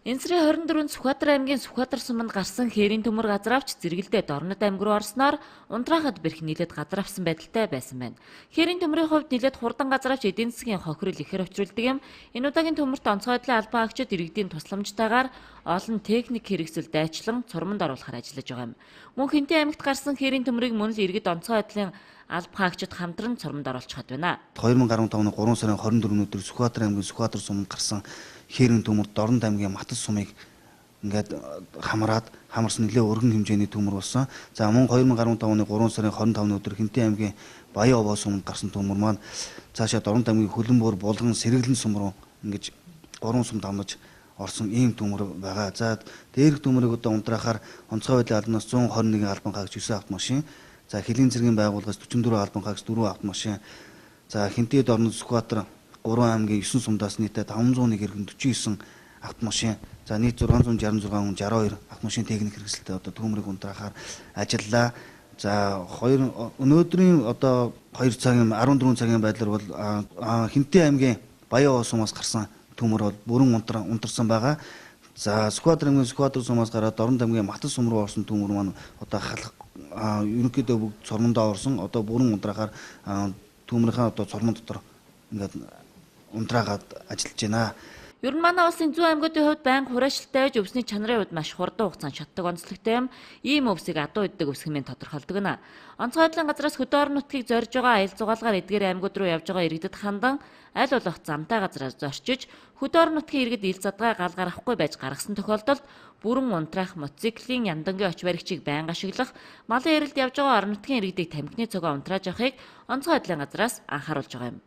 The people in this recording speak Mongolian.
Энэ сарын 24-нд Сүхбаатар аймгийн Сүхбаатар суманд гарсан хээрийн төмөр газар авч зэрэгэлдээ Дорнод аймаг руу орсноор унтраахад бэрх нийлээд газар авсан байдалтай байсан байна. Хээрийн төмрийн хувьд нийлээд хурдан газар авч эдийн засгийн хохирол ихээр учруулдаг юм. Энэ удаагийн төмөрт онцгой байдлын албан хаагчид иргэдийн тусламжтайгаар олон техник хэрэгсэл дайчлан цурманд оруулахар ажиллаж байгаа юм. Мөн Хинтээ аймагт гарсан хээрийн төмрийг мөн л иргэд онцгой байдлын албан хаагчид хамтран цурманд оруулчихад байна. 2015 оны 3 сарын 24 өдөр Сүхбаатар аймгийн Сүхбаатар суманд гарсан хээрийн төмөр Дорнод аймгийн Матас сумыг ингээд хамарсан нэлээд өргөн хэмжээний төмөр болсон. За мөн 2015 оны 3 сарын 25-ны өдөр Хинтээ аймгийн Баян овоо суманд гарсан төмөр маань цаашаа Дорнод аймгийн Хөлбөмбөр, Булган, Сэргэлэн сум руу ингэж 3 сум давнаж орсон ийм төмөр байгаа. За дээрх төмөрийг одоо унтраахаар онцгой байдлын албанаас 121 албан хаагч 9 автомашин, за Хэлийн цэргийн байгууллагаас 44 албан хаагч 4 автомашин, за Хинтээ, Дорнод, Сүхбаатар 3 аймгийн 9 сумдаас нийтдээ 501 хэрхэн 49 автомашин, за нийт 666 хүн 62 автомашин техник хэрэгсэлтэй одоо төмөрийг унтраахаар ажиллалаа. За өнөөдрийн одоо 2 цагийн 14 цагийн байдлаар бол Хинтээ аймгийн Баян овоо сумаас гарсан төмөр бол бүрэн унтарсан байгаа. За Сүхбаатар аймгийн Сүхбаатар сумаас гараад Дорнод аймгийн Матас сум руу орсон төмөр маань одоо ерөнхийдөө бүгд цормондоо орсон. Одоо бүрэн унтраахаар төмөрийнхаа одоо цормон дотор ингээд унтраагаад ажиллаж байна. Ер нь манай улсын зүүн аймагуудын хувьд байнга хураашилтай байж өвсний чанарын хувьд маш хурдан хугацаанд шатдаг онцлогтой юм. Ийм өвсийг адуу иддэг өвс хэмээн тодорхойлдог гэнэ. Онцгой байдлын газраас хөдөө орон нутгийг зорж байгаа аял зугаалгаар эдгээр аймагуд руу явж байгаа иргэдэд хандан аль болох замтай газраас зорчиж хөдөө орон нутгийн иргэд ил задгай галгаар авахгүй байж гаргасан тохиолдолд бүрэн унтраах мотоциклийн яндангийн оч баригчийг байнга ашиглах, малын ярилд явж байгаа орон нутгийн иргэдийг тамхины цогоо унтрааж явахыг онцгой байдлын газраас анхааруулж байгаа юм.